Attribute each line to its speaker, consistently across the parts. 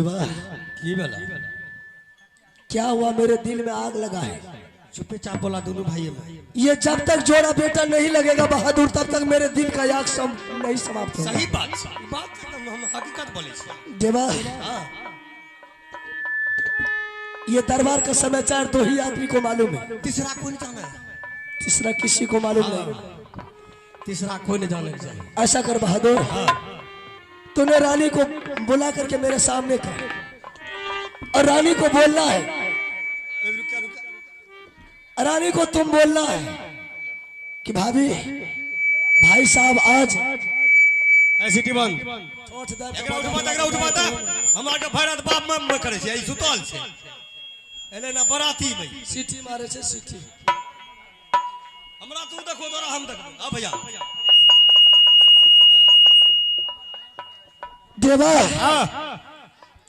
Speaker 1: देवा
Speaker 2: की बेला
Speaker 1: क्या हुआ? मेरे दिल में आग लगा है।
Speaker 2: चुपे चाप बोला दोनों भाई में।
Speaker 1: ये जब तक जोड़ा बेटा नहीं लगेगा बहादुर तब तक मेरे दिल का आग नहीं समाप्त होगा।
Speaker 2: सही बात हम हकीकत बोले छी।
Speaker 1: देवा ये दरबार का समाचार दो ही आदमी को मालूम है।
Speaker 2: तीसरा कोई नहीं जाना है।
Speaker 1: तीसरा किसी को मालूम नहीं।
Speaker 2: तीसरा कोई नहीं जाने चाहिए।
Speaker 1: ऐसा कर बहादुर, तूने रानी को बुला करके मेरे सामने कर और रानी को बोलना है। रानी को तुम बोलना है कि भाभी भाई साहब आज
Speaker 2: ऐसी टीमन उठवाता हमारे भरत बाप में करे छे। सुतल छे एले ना बराती में
Speaker 1: सीटी मारे छे। सीटी
Speaker 2: हमरा तू देखो तोरा हम देखो। हां भैया
Speaker 1: देवा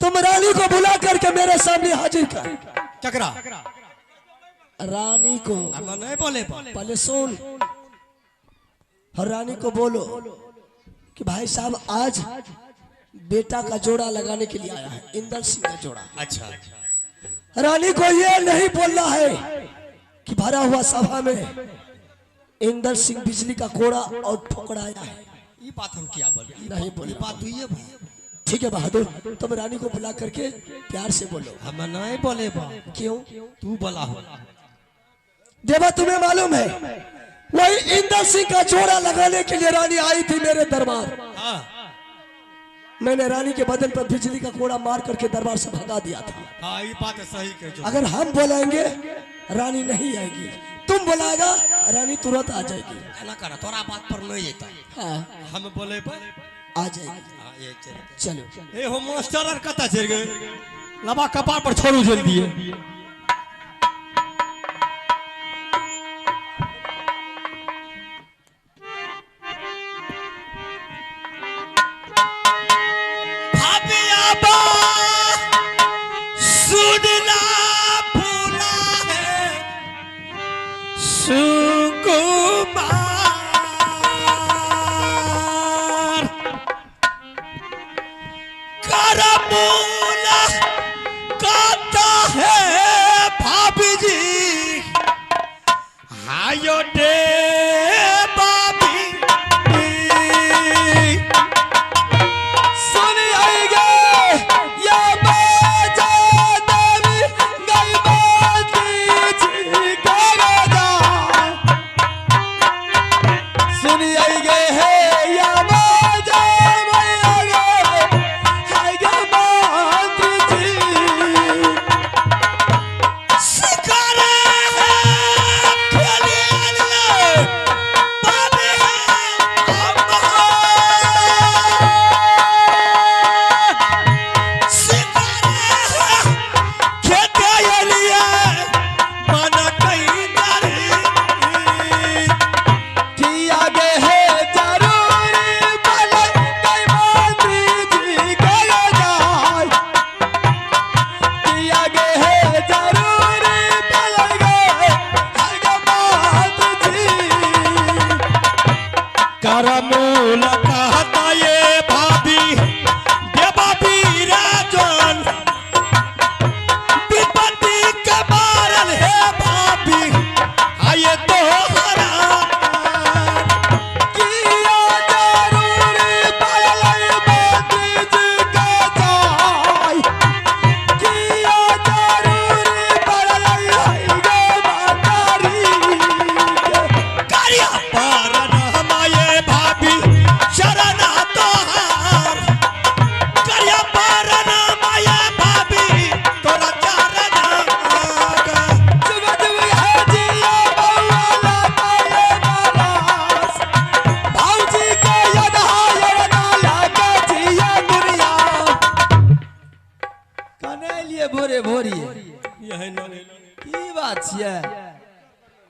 Speaker 1: तुम रानी को बुला करके मेरे सामने हाजिर कर।
Speaker 2: चकरा
Speaker 1: रानी को
Speaker 2: हम नहीं बोले
Speaker 1: पहले सुन और रानी को बोलो कि भाई साहब आज बेटा का जोड़ा लगाने के लिए आया है, इंदर सिंह का जोड़ा।
Speaker 2: अच्छा
Speaker 1: रानी को ये नहीं बोलना है कि भरा हुआ सभा में इंदर सिंह बिजली का कोड़ा और ठोकराया है।
Speaker 2: ये बात हम क्या बोले?
Speaker 1: नहीं बोले
Speaker 2: बात हुई है भाई।
Speaker 1: ठीक है बहादुर, तुम रानी को बुला करके प्यार से बोलो।
Speaker 2: हम नहीं बोले
Speaker 1: क्यों?
Speaker 2: तू बोला हो।
Speaker 1: देवा तुम्हें मालूम है वही इंदर सिंह का जोड़ा लगाने के लिए रानी आई थी मेरे दरबार। मैंने रानी के बदन पर बिजली का कोड़ा मार करके दरबार से भगा दिया था।
Speaker 2: हाँ ये बात है सही कह।
Speaker 1: अगर हम बुलाएंगे रानी नहीं आएगी, तुम बुलाएगा रानी तुरंत आ जाएगी।
Speaker 2: ना करा तोरा बात पर नहीं येता।
Speaker 1: हाँ
Speaker 2: हम बोले
Speaker 1: आ जाएगी।
Speaker 2: ये
Speaker 1: चलो
Speaker 2: ए हो मास्टर कता चल गए लबा कपार पर छोड़ू जल दिए।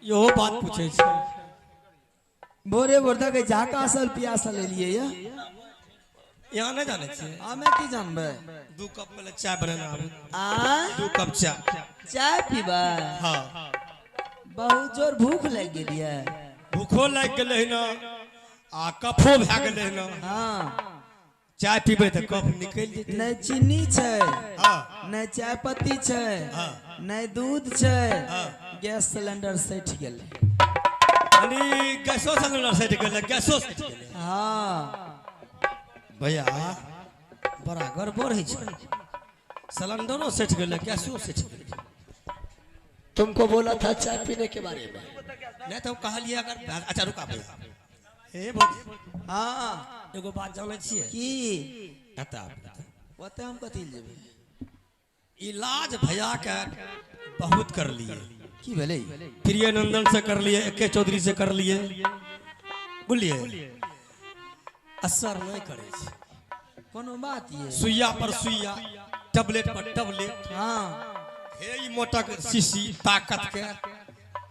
Speaker 2: यो बात पूछे
Speaker 1: भोरे भोर तक झाका सल पियासा ले लिए या
Speaker 2: यहाँ नहीं जाने छे
Speaker 1: हमें की जानबे
Speaker 2: 2 कप पहले चाय बनाना
Speaker 1: आ
Speaker 2: 2 कप
Speaker 1: चाय पीबा।
Speaker 2: हां
Speaker 1: बहुत जोर भूख लग गेली है।
Speaker 2: भूखो लग गेले न आ कफो भ गेले न।
Speaker 1: हां
Speaker 2: चाय पीबे तो कफ निकल जेतै।
Speaker 3: नहीं चीनी छै,
Speaker 2: हाँ
Speaker 3: नहीं चाय पत्ती छै,
Speaker 2: हाँ
Speaker 3: नहीं दूध छै,
Speaker 2: हाँ
Speaker 3: गैस सिलेंडर सैठ गेलै।
Speaker 2: यानी गैसो सिलेंडर सेट गेलै, गैसो सेट गेलै।
Speaker 3: हाँ
Speaker 2: भैया बड़ा गड़बड़ है छै, सिलेंडरो सेट गेलै, गैसो सेट गेलै।
Speaker 1: तुमको बोला था चाय पीने के बारे में।
Speaker 2: नहीं तो कहलिए अगर अच्छा रुका भैया हे भौजी
Speaker 3: हाँ
Speaker 2: एगो बात जानै छियै
Speaker 3: की
Speaker 2: एता
Speaker 3: ओते हम कथी ले जेबै?
Speaker 2: इलाज भैया के बहुत कर लिए,
Speaker 3: की भेलै?
Speaker 2: प्रियनंदन से कर लिए, एके चौधरी से कर लिए, बुझलिए असर नहीं करे छै।
Speaker 3: कोनो बात ये?
Speaker 2: सुइया पर सुइया, टैबलेट पर टैबलेट,
Speaker 3: हाँ
Speaker 2: हे ई मोटक शीशी ताकत के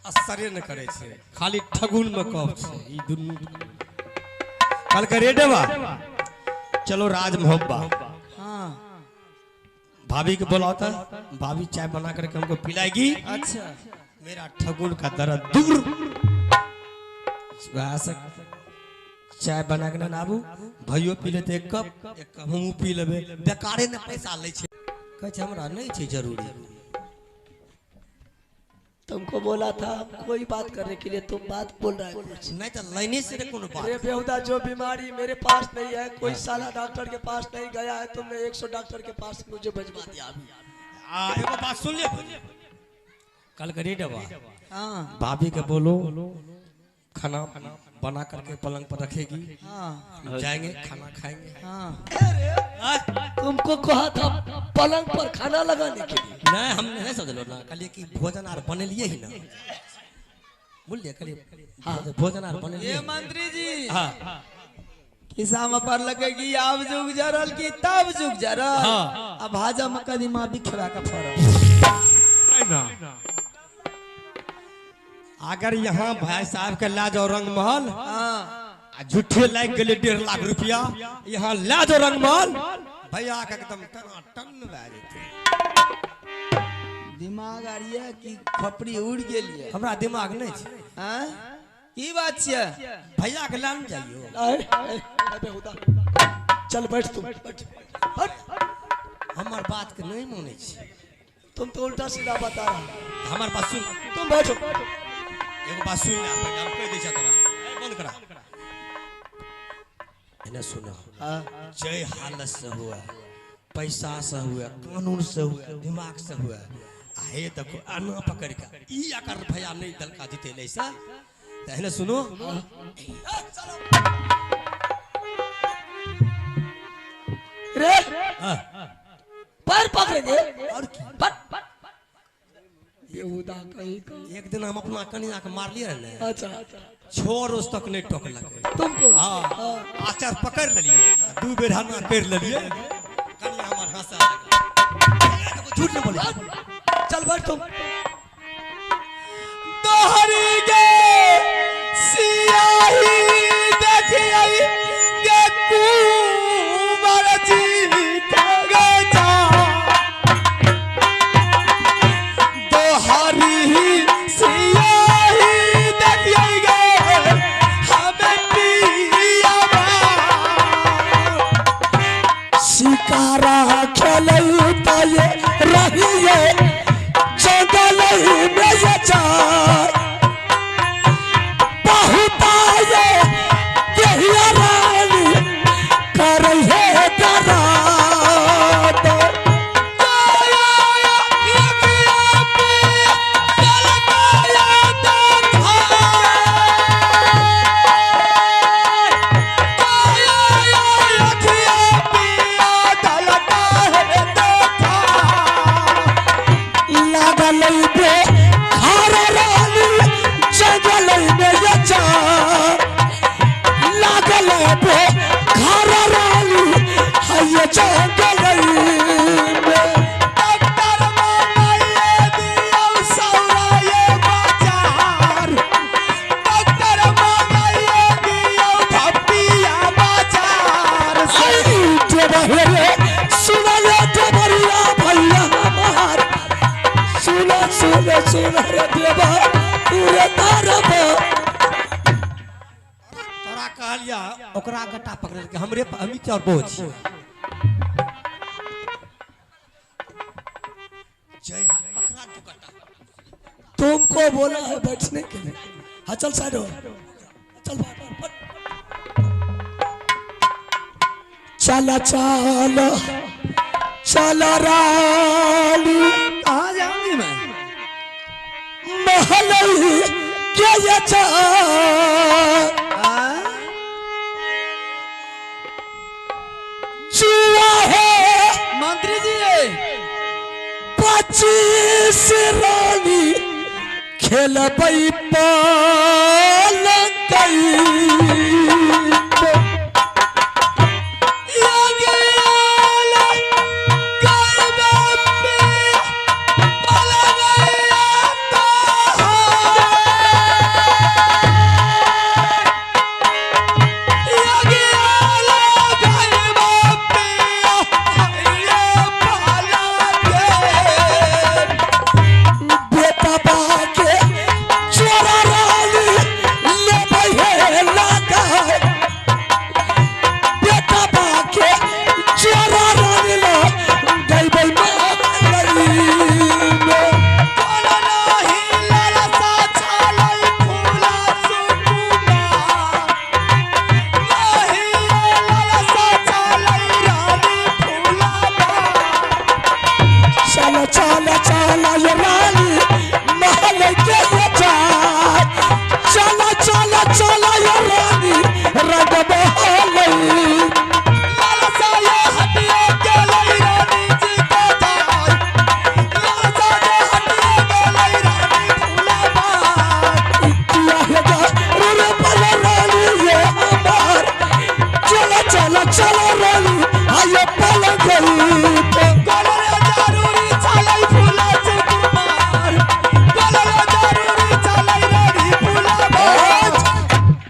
Speaker 2: असरे न करे छै, खाली ठगुन में कफ छै। ई दुनू कल के रे देवा चलो राज मोहब्बा
Speaker 3: हाँ
Speaker 2: भाभी के बुलाता, भाभी चाय बना करके हमको पिलाएगी,
Speaker 3: अच्छा
Speaker 2: मेरा ठगुन का दर्द दूर। वैसे चाय बना के ना आबू, भाइयों पी लेते एक कप हमहूँ पी लेबे, बेकारे ने पैसा ले छै। कहै छै हमरा नहीं छै जरूरी।
Speaker 1: तुमको बोला था कोई बात करने के लिए, तुम बात बोल रहे हो कुछ।
Speaker 2: नहीं तो लाइने से कोनो बात।
Speaker 1: अरे बेहुदा जो बीमारी मेरे पास नहीं है, कोई साला डॉक्टर के पास नहीं गया है, तुमने 100 डॉक्टर के पास मुझे भिजवा दिया अभी।
Speaker 2: एगो बात सुन ले, कल करिए डबा
Speaker 3: हाँ
Speaker 2: भाभी के बोलो खाना बना करके पलंग पर रखेगी,
Speaker 3: हाँ
Speaker 2: जाएंगे खाना खाएंगे।
Speaker 3: हाँ
Speaker 1: तुमको कहा था पलंग पर खाना लगाने के लिए।
Speaker 2: नहीं हम नहीं समझलो ना, कहलिए कि भोजन आर बनेलिए ही ना, बोलिए कहलिए हाँ भोजन आर बनेलिए।
Speaker 3: ये मंत्री जी
Speaker 2: हाँ
Speaker 3: किसा में पर लगे कि अब जुग जरल की तब जुग जरल।
Speaker 2: हाँ।
Speaker 3: अब भाजा में कदीमा बिखरा का फरक।
Speaker 2: ना अगर यहाँ भाई साहब के ला जाओ रंग महल,
Speaker 3: हाँ
Speaker 2: झूठे लाग गए 1.5 लाख रुपया, यहाँ ला जाओ रंग महल, भैया के एकदम टन भए जेतै।
Speaker 3: दिमाग आ रही है कि खपड़ी उड़ गेल ये?
Speaker 2: हमरा दिमाग नहीं छै।
Speaker 3: हाँ की बात छियै?
Speaker 2: भैया के लान जाइयो।
Speaker 1: बेहुदा चल बैठ, तुम बैठ। हट।
Speaker 2: हमार बात के नहीं माने छै,
Speaker 1: तुम तो उल्टा सीधा बता रहा।
Speaker 2: हमार बात सुन,
Speaker 1: तुम बैठो।
Speaker 2: एगो बात सुन ले, पहले हम कह दै छै तोरा, बंद करा एने सुनो।
Speaker 1: हाँ
Speaker 2: जय हालत से हुआ, पैसा से हुआ, कानून से हुआ, दिमाग से हुआ, हे देखो अना पकड़ के ई अकर भैया नहीं दलका जीते ले सा त एने सुनो।
Speaker 1: रे
Speaker 2: हाँ
Speaker 1: पैर पकड़ेंगे
Speaker 2: और की
Speaker 1: बट बेहुदा कहीं का।
Speaker 2: एक दिन हम अपना कन्या के मार लिए ना,
Speaker 1: अच्छा
Speaker 2: छोर उस तक नहीं टोकलक।
Speaker 1: तुमको
Speaker 2: हाँ आचार पकड़ लेलिए, 2 बेर हाथ कर लेलिए, कन्या हमार हंसा झूठ न बोली।
Speaker 1: चल बैठ तुम।
Speaker 3: तोहरी के सियाही देखिए ये कुंवर जी ठगे जा। तोहरी सियाही देखिए हमें पिया शिकारा खेलता ये रहिए जंगल में ये चार बहुत आए देहिया रानी कर है दराद।
Speaker 2: तोरा कहल कहलिया ओकरा गट्टा पकड़ के हमरे हमी और बोझ जय हाथ पकड़ा तू गट्टा
Speaker 1: तुमको बोला है बैठने के लिए। हाँ चल साइड हो, चल फट। चला चला चला रानी
Speaker 3: कहाँ जाऊंगी मैं?
Speaker 1: महल के ये जुआ है
Speaker 3: मंत्री जी
Speaker 1: 25 रानी खेलबई पालकई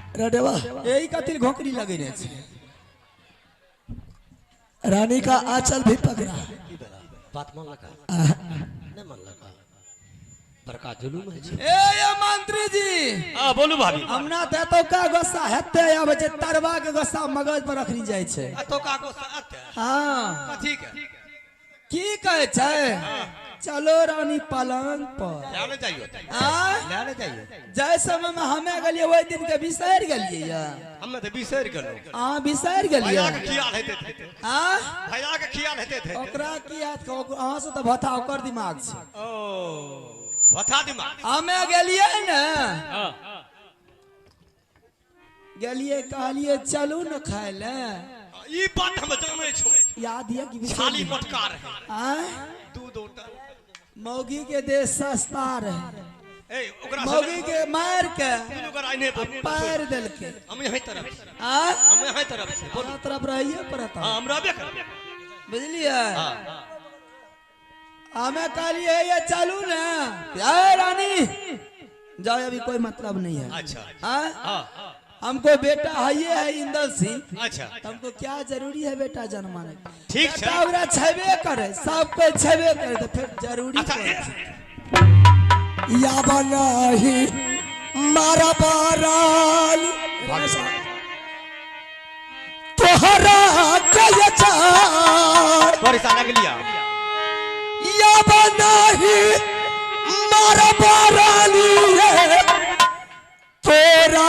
Speaker 3: यही खातिर घोंकरी लगे रहे छे।
Speaker 1: रानी का आंचल भी पकड़ा।
Speaker 2: बात मान लगा नहीं मान लगा बड़का जुलूम है
Speaker 3: ए ये मंत्री जी
Speaker 2: हां बोलू भाभी
Speaker 3: हमना ते तो का गुस्सा हेते आबे जे तरवा के गुस्सा मगज पर रखनी जाय छे।
Speaker 2: तो का गुस्सा आते
Speaker 3: हां
Speaker 2: ठीक है
Speaker 3: की कहे छे चलो रानी पलंग पर
Speaker 2: लेने जाइयो
Speaker 3: हां
Speaker 2: लेने जाइयो
Speaker 3: जय समय में हमें गलिए ओई दिन के बिसर गलिए या
Speaker 2: हम तो बिसर गेलो
Speaker 3: हां बिसर गलिए
Speaker 2: भैया के खियाल हेते थे
Speaker 3: हां
Speaker 2: भैया के खियाल हेते थे
Speaker 3: ओकरा की याद को अहां से तो भथा ओकर दिमाग छे।
Speaker 2: ओ भथा दिमाग
Speaker 3: हमें गलिए ना गलिए कहलिए चलू न खाए ले
Speaker 2: ई बात हम जाने छो
Speaker 3: याद है कि
Speaker 2: खाली मोटकार है
Speaker 3: हां
Speaker 2: दूध ओटा
Speaker 3: मौगी के देश सस्ता रहे
Speaker 2: ए ओकरा
Speaker 3: मौगी के मार के
Speaker 2: ओकरा आइने
Speaker 3: पैर देल के
Speaker 2: हम यही तरफ
Speaker 3: हां
Speaker 2: हम यही तरफ से
Speaker 3: बोला तरफ रहिए पड़ता
Speaker 2: हां हम रहबे कर
Speaker 3: बुझलिए हां हमें कहलिए ये चलू ना ए रानी जाओ अभी कोई मतलब नहीं है।
Speaker 2: अच्छा
Speaker 3: हां
Speaker 2: हां
Speaker 3: हमको बेटा है ये है इंदल सिंह
Speaker 2: अच्छा
Speaker 3: हमको क्या जरूरी है बेटा जन्माने
Speaker 2: ठीक
Speaker 3: बेटा ओकरा छेबे करे सब कोई छेबे करे तो फिर जरूरी
Speaker 1: या बनाही मारा बाराल तोहरा कय चार
Speaker 2: परिसाना के लिया
Speaker 1: या बनाही मारा बाराली तोरा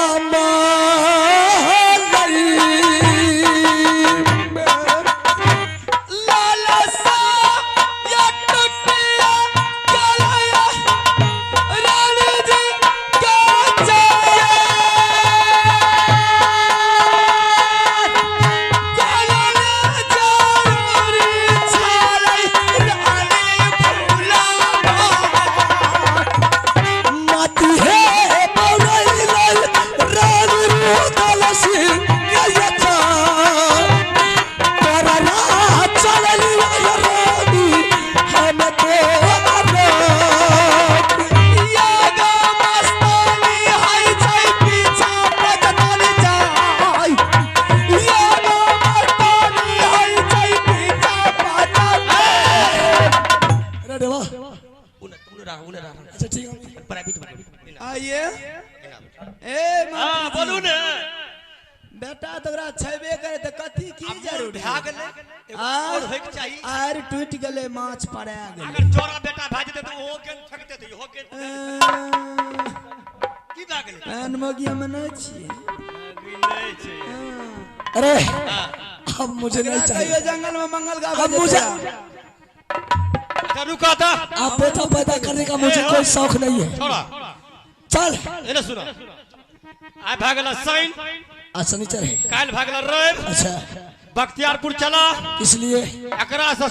Speaker 3: बेटा तोरा छेबे करे त कथी की जरूर
Speaker 2: भए गेलै एगो और होइके चाही।
Speaker 3: आर टूट गेले माछ पड़ा गेले।
Speaker 2: अगर जोड़ा बेटा भए जेतै तऽ ओहो गेंद फेंकतै तऽ इहो गेंद की भए गेलै?
Speaker 3: अनमोगिया में नहीं छी।
Speaker 2: नहीं छै।
Speaker 1: अरे अब मुझे नहीं चाहिए।
Speaker 3: जंगल में मंगल का
Speaker 1: अब मुझे
Speaker 2: अच्छा रुका था।
Speaker 1: आप बेटा पैदा करने का मुझे कोई शौक नहीं है।
Speaker 2: छोड़ा
Speaker 1: चल
Speaker 2: एने सुनो आइ भए गेला साइन
Speaker 1: आज शनिचर है।
Speaker 2: काल्हि भए गेला रवि।
Speaker 1: अच्छा
Speaker 2: बख्तियारपुर चला
Speaker 1: इसलिए
Speaker 2: एकरा से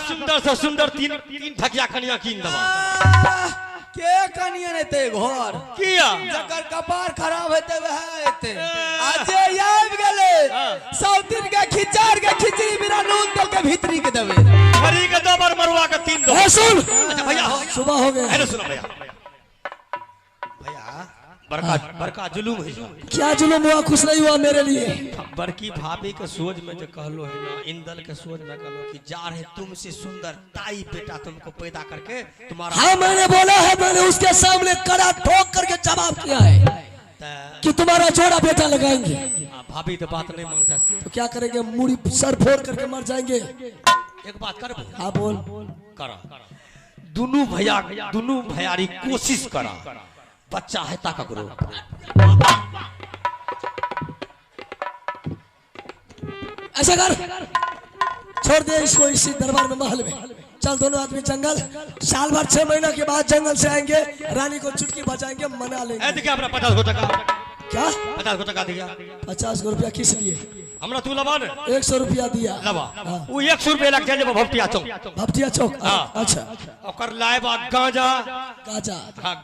Speaker 2: सुंदर तीन ठकिया कनिया कीन देबा।
Speaker 3: के कनिया ने ते घर
Speaker 2: किया
Speaker 3: जकर कपार खराब हेते वह हेते। आज आबि गेले सब दिन के खिचार के खिचड़ी बिना नून तेल के भीतरी के देबे।
Speaker 2: खरी के दोबर मरुआ के तीन दो।
Speaker 1: सुन
Speaker 2: अच्छा भैया
Speaker 1: सुबह हो गया।
Speaker 2: अरे सुनो भैया बड़का जुलूम है।
Speaker 1: क्या जुलूम हुआ? खुश नहीं हुआ मेरे लिए?
Speaker 2: बड़की भाभी के सोच में जो कहलो है ना, इंदल के सोच में कहलो कि जा रहे तुमसे सुंदर ताई बेटा तुमको पैदा करके तुम्हारा।
Speaker 1: हाँ मैंने बोला है, मैंने उसके सामने कड़ा ठोक करके जवाब किया है कि तुम्हारा जोड़ा बेटा लगाएंगे।
Speaker 2: भाभी तो बात नहीं मानता।
Speaker 1: तो क्या करेंगे? मुड़ी सर फोड़ करके मर जाएंगे।
Speaker 2: एक बात कर।
Speaker 1: हाँ बोल।
Speaker 2: करा दोनों भैयारी कोशिश करा बच्चा है ता करो।
Speaker 1: ऐसा कर छोड़ दे इसको इसी दरबार में महल में। चल दोनों आदमी जंगल। साल भर 6 महीना के बाद जंगल से आएंगे, रानी को चुटकी बजाएंगे, मना लेंगे।
Speaker 2: देखिए अपना 50 टका।
Speaker 1: क्या
Speaker 2: 50 टका दिया?
Speaker 1: 50 रुपया किस लिए?
Speaker 2: हमरा तू लबा ने
Speaker 1: 100 रुपया दिया।
Speaker 2: लबा वो 100 रुपया लग जाए भपटिया चौक।
Speaker 1: भपटिया चौक। अच्छा
Speaker 2: ओकर लाए बाद गांजा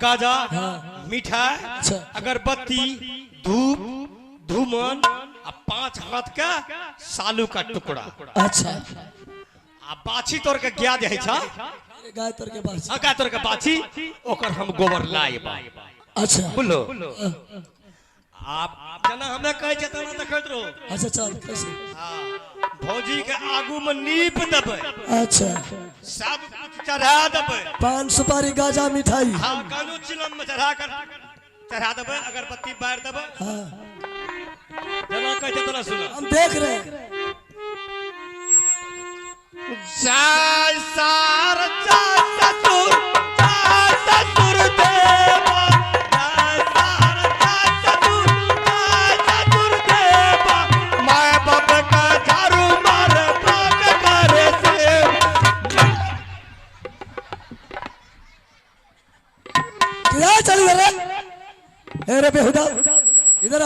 Speaker 2: गाजा मिठाई अगरबत्ती धूप धूमन आ 5 हाथ का सालू का टुकड़ा।
Speaker 1: अच्छा
Speaker 2: आ बाछी तोड़ के गया दे छा
Speaker 1: गाय तोड़ के बाछी।
Speaker 2: गाय तोड़ के बाछी ओकर हम गोबर लाए बा।
Speaker 1: अच्छा
Speaker 2: बोलो आप जना हमें कहे छै तना देखत रहो।
Speaker 1: अच्छा चल कैसे?
Speaker 2: हां भौजी के आगू में नीप देबे।
Speaker 1: अच्छा
Speaker 2: सब कुछ चढ़ा देबे।
Speaker 1: पान सुपारी गाजा मिठाई।
Speaker 2: हां कानू चिलम में चढ़ा देबे अगरबत्ती बार देबे।
Speaker 1: हां
Speaker 2: जना कहे छै तना सुनो।
Speaker 1: हम देख रहे हैं।
Speaker 2: जय सार ससुर देवा जय सार ससुर देवा माय बाप का झाड़ू मार पाक करे से।
Speaker 1: क्या चल रहा है? अरे बेहुदा इधर आ।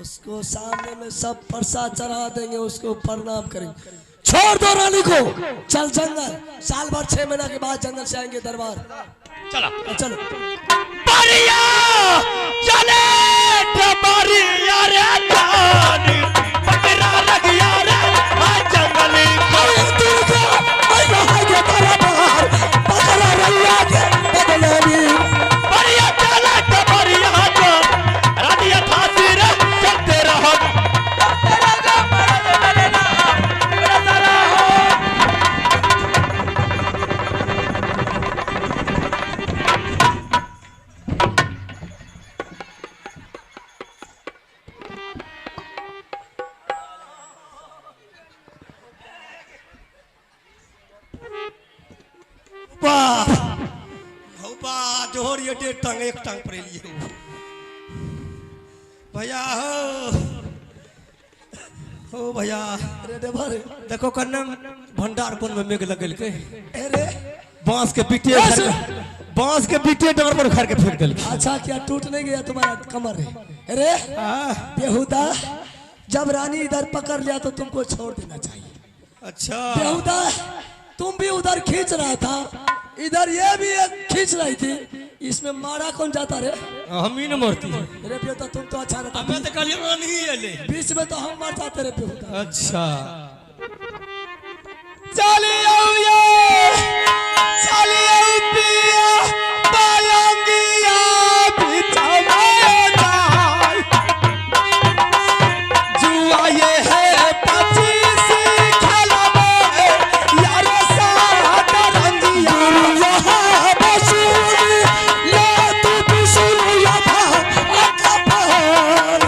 Speaker 1: उसको सामने में सब प्रसाद चढ़ा देंगे, उसको प्रणाम करेंगे। छोड़ दो रानी को, चल जंगल। साल भर 6 महीना के बाद जंगल से आएंगे दरबार।
Speaker 2: चलो
Speaker 1: चलो
Speaker 2: बढ़िया चले बढ़िया रे जानी पकड़ा लग यार जंगली बढ़िया चले बढ़िया राधिया फांसी रे चलते रहो। जोहर ये डेढ़ टांग एक टांग पर लिए भैया हो भैया देखो कन्ना भंडार कोन में मेघ लगल के।
Speaker 1: अरे
Speaker 2: बांस के बीटे डांर पर उखाड़ के फेंक दिल।
Speaker 1: अच्छा क्या टूट नहीं गया तुम्हारा कमर? अरे बेहुदा जब रानी इधर पकड़ लिया तो तुमको छोड़ देना चाहिए।
Speaker 2: अच्छा
Speaker 1: बेहुदा तुम भी उधर खींच रहा था, इधर ये भी खींच रही थी, इसमें मारा कौन जाता रे?
Speaker 2: हम ही न मरती।
Speaker 1: अरे बेटा तुम तो अच्छा रहता।
Speaker 2: मैं तो कल नहीं ले
Speaker 1: बीच में तो हम मर जाते रे बेहुदा।
Speaker 2: अच्छा
Speaker 3: चलिए पिया बालंगिया बिछा जुआ ये है 25 खेला यार साथ रंगिया
Speaker 1: बसूली ले तू बिसुलिया था अकबर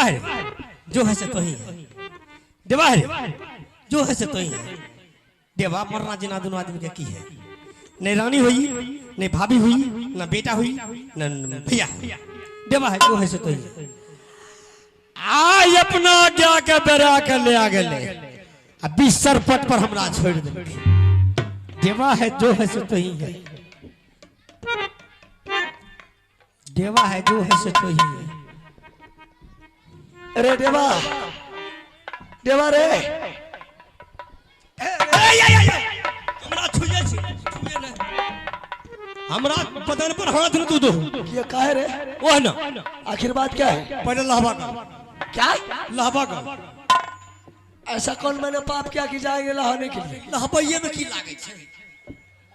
Speaker 2: है जो है से तो ही है, देवा है जो है से तो ही है। देवा मरना जिना दोनों आदमी के की है, नहीं रानी हुई, नहीं भाभी हुई, न बेटा हुई, न भैया। देवा है जो है से तो ही है। आई अपना क्या के बेरा के ले आ गए, अब 20 सरपट पर हमरा छोड़ दे। देवा है जो है से तो ही है, देवा है जो है से तो ही है।
Speaker 1: अरे देवा, देवा रे,
Speaker 2: हमरा छुए ना, हमरा बदन पर हाथ न तू दो।
Speaker 1: ये काहे रे?
Speaker 2: ओह ना,
Speaker 1: आखिर बात क्या है?
Speaker 2: पहले लहबा का,
Speaker 1: क्या
Speaker 2: लहबा का।
Speaker 1: ऐसा कौन मैंने पाप किया कि जाएंगे नहाने के लिए?
Speaker 2: लहबैये में की लागे छे?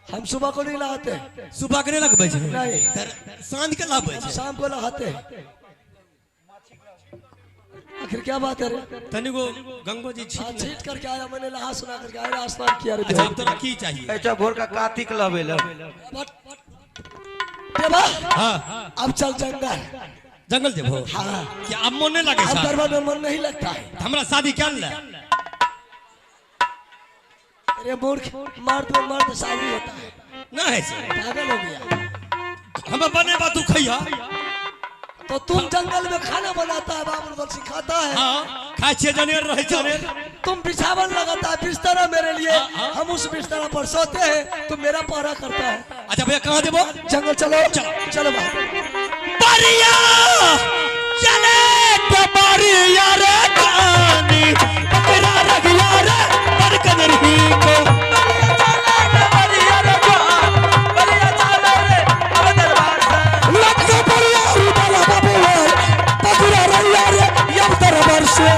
Speaker 1: हम सुबह को नहीं नहाते,
Speaker 2: सुबह के नहीं लगबे छे,
Speaker 1: नहीं
Speaker 2: सांझ के लहबे छे,
Speaker 1: शाम को नहाते। आखिर क्या बात है रे?
Speaker 2: तनी को गंगो जी
Speaker 1: हाँ,
Speaker 2: छीट।
Speaker 1: छीट करके आया, मैंने नहा सुना करके आया, स्नान किया रे।
Speaker 2: अच्छा अब तोरा की चाहिए?
Speaker 3: ऐसा भोर का कार्तिक लवे
Speaker 1: देवा,
Speaker 2: हाँ
Speaker 1: अब चल जंगल।
Speaker 2: जंगल जेबो?
Speaker 1: हाँ,
Speaker 2: क्या अब मन नहीं लगे
Speaker 1: अब
Speaker 2: साथ?
Speaker 1: दरबार में मन नहीं लगता है।
Speaker 2: हमरा शादी कर ले।
Speaker 1: अरे मूर्ख, मर्द में मर्द शादी होता है,
Speaker 2: ना है से
Speaker 1: पागल हो गया।
Speaker 2: हम बने बा तू खइया।
Speaker 1: तो तुम जंगल में खाना बनाता है, बाबू सिखाता है।
Speaker 2: हाँ खाए छे जनेर रहे जनेर।
Speaker 1: तुम बिछावन लगाता है, बिस्तरा मेरे लिए, हम उस बिस्तरा पर सोते हैं, तुम मेरा पहरा करता है।
Speaker 2: अच्छा भैया कहाँ देबो?
Speaker 1: जंगल चलो,
Speaker 2: चलो।
Speaker 1: चलो बाहर।
Speaker 2: बरिया चले तो बरिया रे कानी तेरा रगिया रे बरकदर ही को। लगता बरिया रे बाला बाबू पकड़ा रहिया रे यम दरबार से।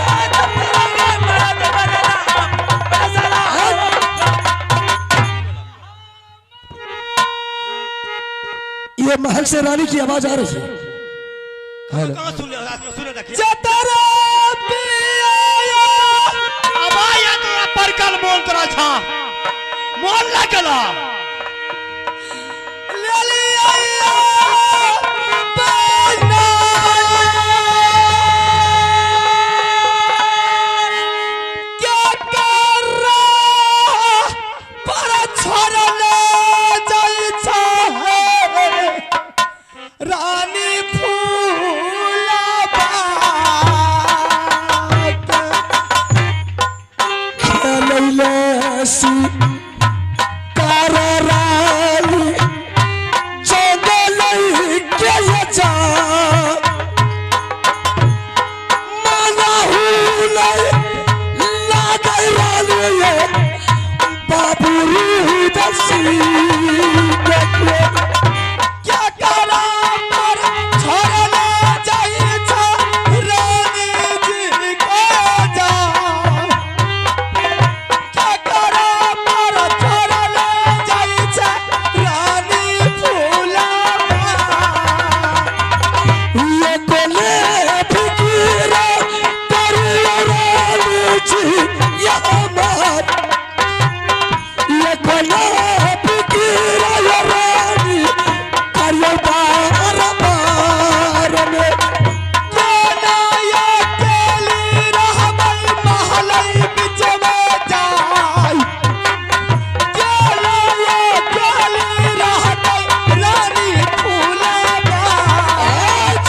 Speaker 1: ये महल से रानी की आवाज आ रही है।
Speaker 2: कहाँ सुन ले? सुने देखिए।
Speaker 1: चतरा पिया
Speaker 2: अब आया तेरा परकल मोल करा था, मोल ना कला।
Speaker 1: ले लिया बना क्या कर रहा पर छोड़ने जाइछा है रानी फूला बात खेलैले सी तारारानी जंगल के जा माना हुलै लागै रानी बाबू दसी देखो क्या करा पर छोड़ना चाहिए था रानी जी को जा। क्या करा पर छोड़ना चाहिए था रानी फूला ये कोले फिकीरा पर रानी जी यहाँ मत ये कोले फिकीरा ये रानी करियो बार बार में कोना ये केली रहबै महलै बीच में जाय कोना ये केली रहबै रानी फूला बाज।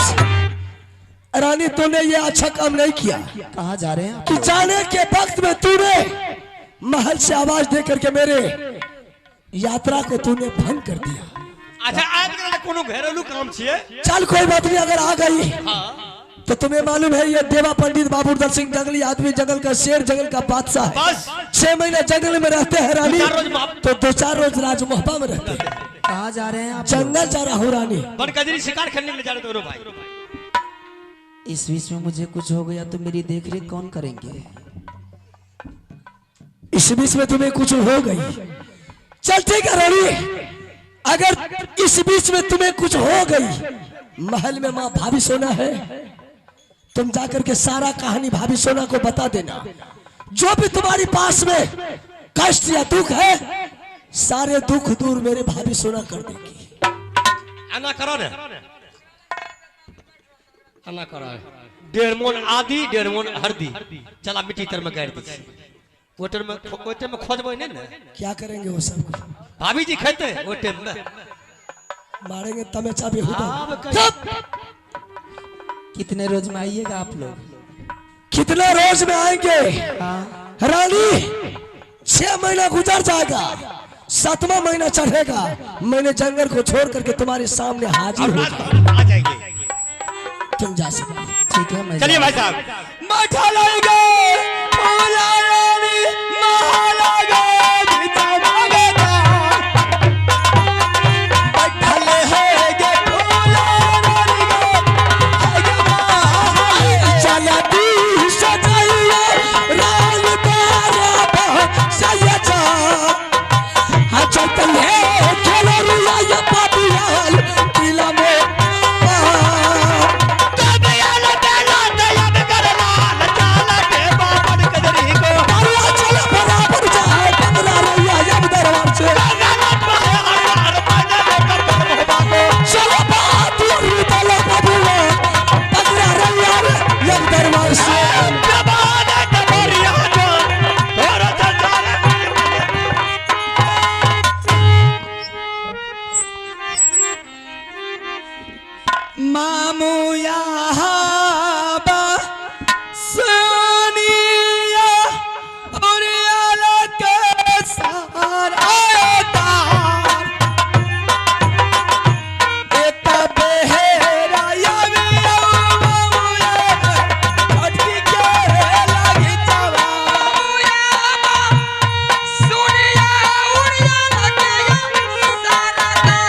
Speaker 1: रानी तूने ये अच्छा काम नहीं किया।
Speaker 3: कहाँ जा रहे हैं?
Speaker 1: कि जाने के वक्त में तूने महल से आवाज दे करके मेरे यात्रा को तूने भंग कर दिया।
Speaker 2: अच्छा आज के कोनो घरेलू काम छिए?
Speaker 1: चल कोई बात नहीं, अगर आ गई तो तुम्हें मालूम है ये देवा पंडित बाबूदर सिंह जंगली आदमी, जंगल का शेर, जंगल का बादशाह है।
Speaker 2: बस
Speaker 1: 6 महीने जंगल में रहते हैं रानी,
Speaker 2: 2-4 रोज माप-
Speaker 1: तो 2-4 रोज राजमहबा में रहते हैं।
Speaker 3: कहाँ जा रहे हैं आप?
Speaker 1: जंगल जा रहा हूँ रानी।
Speaker 2: बनकजरी शिकार खेलने के लिए जा रहे दोनों भाई।
Speaker 3: इस बीच में मुझे कुछ हो गया तो मेरी देखरेख कौन करेंगे?
Speaker 1: इस बीच में तुम्हें कुछ हो गई, चल ठीक है रानी, अगर इस बीच में तुम्हें कुछ हो गई, महल में माँ भाभी सोना है, तुम जाकर के सारा कहानी भाभी सोना को बता देना। जो भी तुम्हारी पास में कष्ट या दुख है, सारे दुख दूर मेरे भाभी सोना कर देगी।
Speaker 2: आना करो ने, आना करो। 1.5 मन आदि 1.5 मन हल्दी चला मिट्टी तर में गाड़ दी ओटर में खोजबे नहीं ना
Speaker 1: क्या करेंगे वो सब?
Speaker 2: भाभी जी खेते ओटे में
Speaker 1: मारेंगे तमेचा भी होता।
Speaker 3: कितने रोज में आइएगा आप लोग?
Speaker 1: कितना रोज में आएंगे रानी? 6 महीना गुजर जाएगा, 7वां महीना चढ़ेगा, मैंने जंगल को छोड़ करके तुम्हारे सामने हाजिर हो जाऊंगा।
Speaker 2: आ जाएंगे।
Speaker 1: तुम जा सकते।
Speaker 3: ठीक है, मैं
Speaker 2: चलिए भाई साहब
Speaker 3: मठा लाएगा फूला रानी महालागा बिचा मांगेगा मठा लेगे फूला रानी को
Speaker 1: चलती सजाइया राल तारा सैयदा हाँ चलते हैं खेलो रुला या पापियाल किला में
Speaker 3: मामू यहाँ बा सुनिया उरियाला के सहारा तार एता बेहेरा या मामू या फटकी के लगी चवा सुनिया उरियाला के सहारा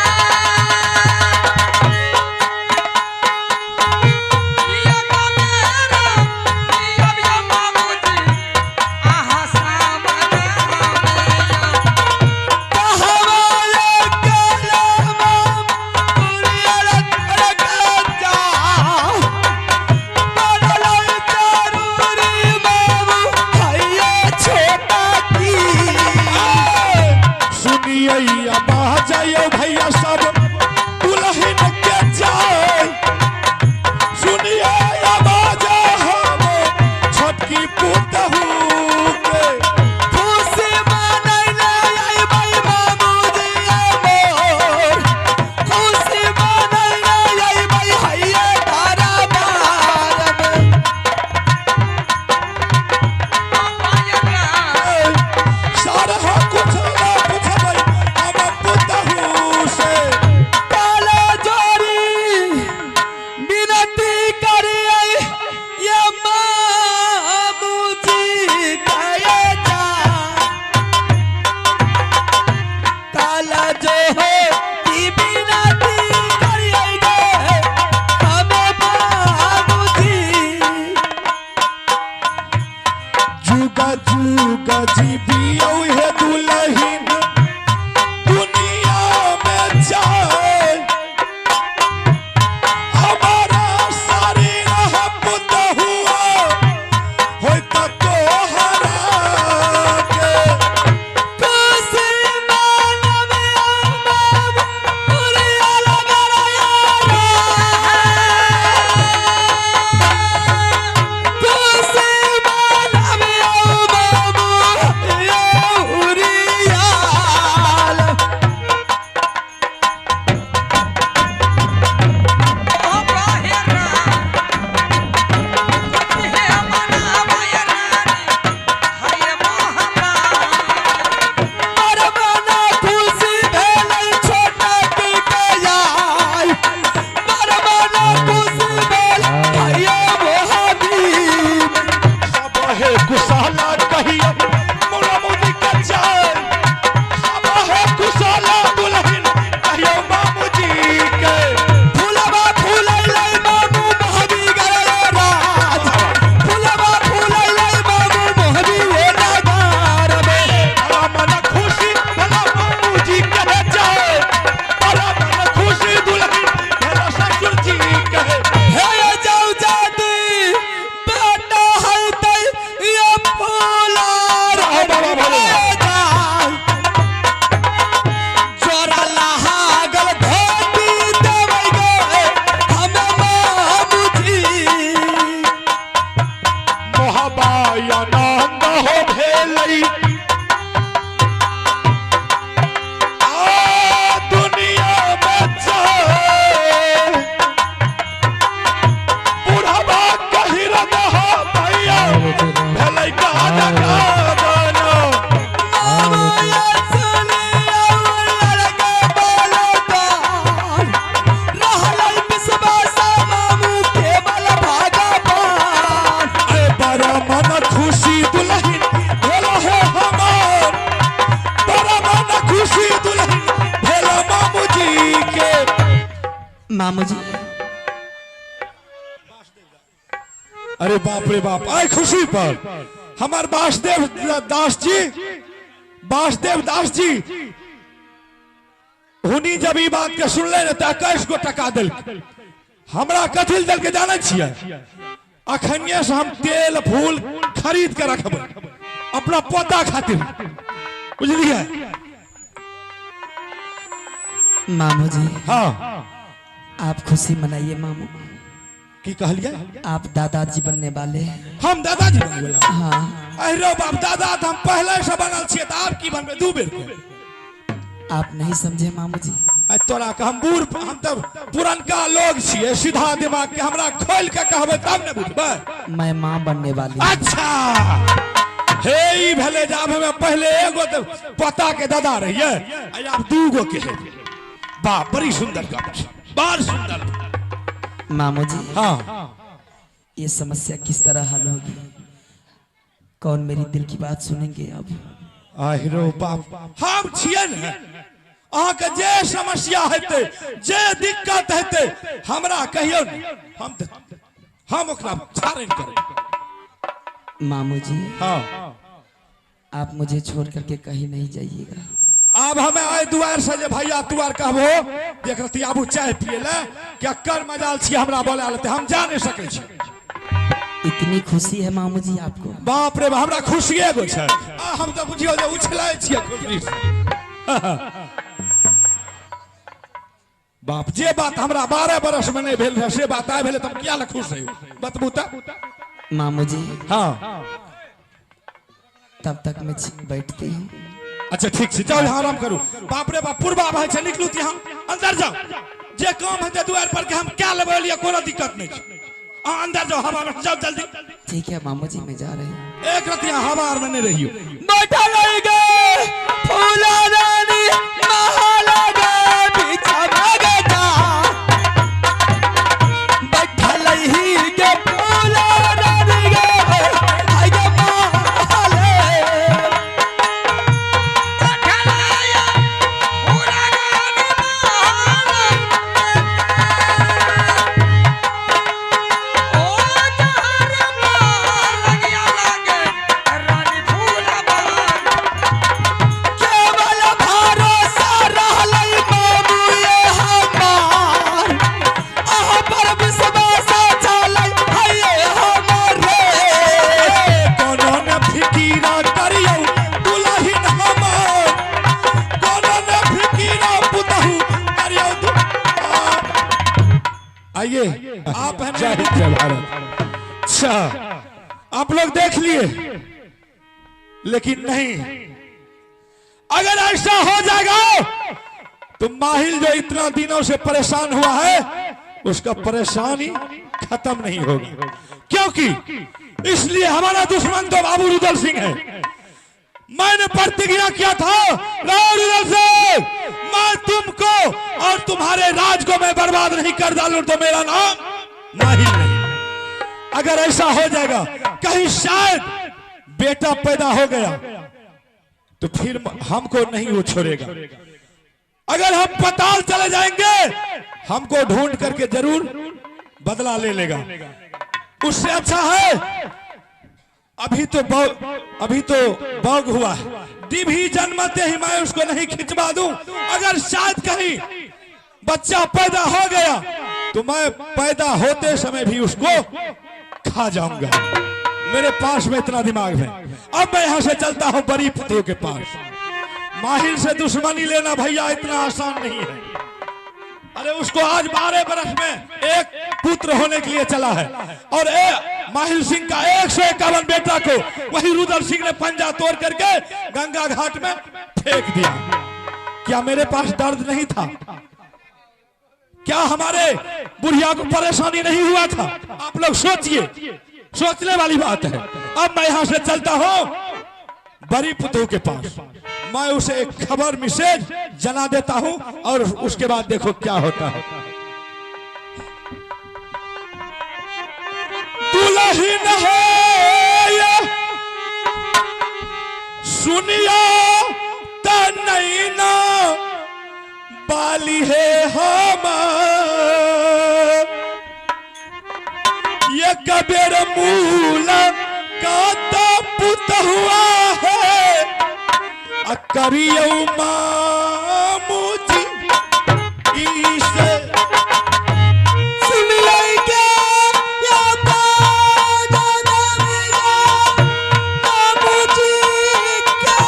Speaker 4: भैया सब दुल्हन के जाए सुनिए आवाज हम छोटकी पुतहू के
Speaker 3: खुशी मनैले आई भाई मामूजी मोर खुशी मनैले आई भाई हैया तारा बार
Speaker 4: सारा कुछ ना पूछबै हम पुतहू से
Speaker 3: काला जोरी विनती करिए ये मामूजी कहे जा काला जो हो की विनती करिए गे हम मामूजी
Speaker 4: जुगा जुगा जीवियो है दुल्हन दुनिया में जाए हमारा सारी रह पुतहुआ होय त तोहरा के
Speaker 3: खुशी मनमे मामू उरियाला गराया खुशी मनमे मामू उरियाला मरमना खुशी भेलै छोटा की गयाई मरमना खुशी भेल हैया मोहबीब
Speaker 4: सब है कुशाला कहियो मोरा मुदी के जाए सब है कुशाला दुल्हन कहियो मामूजी के
Speaker 3: फुलवा फुलैलै मामू मोहबी गरे राज फुलवा फुलैलै मामू मोहबी ए नगार में
Speaker 4: बड़ा मन खुशी भला मामूजी कहे जाए बड़ा मन खुशी दुल्हन भला ससुर जी कहे
Speaker 3: हे जाऊ जाती बेटा है तै ये फूला
Speaker 4: बायानंद हो भेलई दुनिया में जाए बुढ़ावा कही रहा भैया भेलई गाना गाना
Speaker 3: मामू जी।
Speaker 4: अरे बाप रे बाप, आए खुशी पर हमार वासुदेव दास जी हुनी जब ई बात के सुनले न त 21 गो टका दिल हमरा कथिल दिल के जाने छिए अखनिए से हम तेल फूल खरीद के रखब अपना पोता खातिर बुझलिए।
Speaker 3: मामू जी
Speaker 4: हाँ
Speaker 3: आप खुशी मनाइए मामू।
Speaker 4: की कहलिए?
Speaker 3: आप दादाजी बनने वाले।
Speaker 4: हम दादाजी बनने वाला?
Speaker 3: हाँ।
Speaker 4: अरे बाप दादा तो हम पहले से बनल छिए त आप की बनबे दू बेर के?
Speaker 3: आप नहीं समझे मामू जी।
Speaker 4: तोरा के हम बूढ़ हम तब पुरनका लोग छिए सीधा दिमाग के हमरा खोल के कहबे तब न बुझबे।
Speaker 3: मैं माँ बनने वाली।
Speaker 4: अच्छा हे ई भेले जाब में पहले एगो तो पता के दादा रहिए अब दूगो के है। बाप बड़ी सुंदर काम छै, बड़ सुंदर।
Speaker 3: मामू जी
Speaker 4: हाँ
Speaker 3: ये समस्या किस तरह हल होगी? कौन मेरी दिल की बात सुनेंगे अब?
Speaker 4: आहिरो बाप हम छिए न अहाँ के जे समस्या हेते जे दिक्कत हेते हमरा कहियो न हम ओकरा छाड़न करे।
Speaker 3: मामू जी
Speaker 4: हाँ
Speaker 3: आप मुझे छोड़ करके कहीं नहीं जाइएगा।
Speaker 4: अब हमें आए दुआर से जे भैया तुआर कहबो देख रती आबू चाय पिए ले क्या कर मजाल छी हमरा बोला लेते हम जा नहीं सकै छी।
Speaker 3: इतनी खुशी है मामू जी आपको?
Speaker 4: बाप रे हमरा खुशी एगो छै हम तो बुझियो जे उछलाय छिए खुशी से। बाप जे बात हमरा 12 बरस में नहीं भेल से बात आइ भेले तब किया न खुश रही बतबू त?
Speaker 3: मामू जी
Speaker 4: हाँ
Speaker 3: तब तक मैं बैठती हूँ।
Speaker 4: अच्छा ठीक छै जाओ यहाँ आराम करू। बाप रे बाप पूर्वा भाई छै निकलू यहाँ अंदर जाओ जे काम हेते दुआर पर के हम क्या लेबे लिए कोनो दिक्कत नहीं छै। अंदर जाओ हवा में जाओ जल्दी।
Speaker 3: ठीक है मामू जी मैं जा रही हूँ।
Speaker 4: एक रतिया हवा में नहीं रहियो।
Speaker 3: बैठा रहेगा फूला रानी महाला गे पीछा भागेगा। बैठा रही के फूला रानी गे आगे महाले। बैठा रही फूला रानी महाले। ओ जहर मार लगिया लागे रानी फूला बहार। केवल भरोसा रहलै बाबू ये हमार। अहाँ पर विश्वास चलै है हमरे।
Speaker 4: कोनो न फिकीरा करियो दुल्हन हमार कोनो न फिकीरा पुतहु करियो आइए आप हैं जय हिंद जय भारत। अच्छा आप लोग देख लिए लेकिन नहीं अगर ऐसा हो जाएगा तो माहिल जो इतना दिनों से परेशान हुआ है उसका परेशानी खत्म नहीं होगी। क्योंकि इसलिए हमारा दुश्मन तो बाबू रुदल सिंह है। मैंने प्रतिज्ञा किया था रुदल सिंह मैं तुमको और तुम्हारे राज को मैं बर्बाद नहीं कर डालूं तो मेरा नाम माहिल नहीं। अगर ऐसा हो जाएगा कहीं शायद बेटा पैदा हो गया तो फिर हमको नहीं वो छोड़ेगा। अगर हम पताल चले जाएंगे हमको ढूंढ करके जरूर बदला ले लेगा। उससे अच्छा है अभी तो बौग हुआ है डिभी जन्मते ही मैं उसको नहीं खिंचवा दूं। अगर शायद कहीं बच्चा पैदा हो गया तो मैं पैदा होते समय भी उसको खा जाऊंगा। मेरे पास में इतना दिमाग है। अब मैं यहां से चलता हूं बड़ी पुत्रों के पास। माहिल से दुश्मनी लेना भैया इतना आसान नहीं है। अरे उसको आज 12 बरस में एक पुत्र होने के लिए चला है और माहिल सिंह का 151 बेटा को वही रुद्र सिंह ने पंजा तोड़ करके गंगा घाट में फेंक दिया। क्या मेरे पास दर्द नहीं था? क्या हमारे बुढ़िया को परेशानी नहीं हुआ था? आप लोग सोचिए, सोचने वाली बात है। अब मैं यहां से चलता हूं बड़ी पुतों के पास, मैं उसे एक खबर मैसेज जना देता हूं और उसके बाद देखो क्या होता है। दुल्हन है सुनिया तनैना बाली है हम ये कबीर मूला का पुत हुआ है करियो मामूजी इसे
Speaker 3: सुन लेंगे या बाजा मेरा मामूजी क्या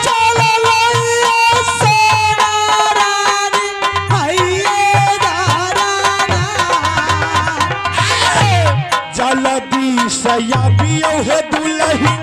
Speaker 3: चलो लइया सोना रानी भैया दाराना
Speaker 4: जलदी सया बियो है दुल्ही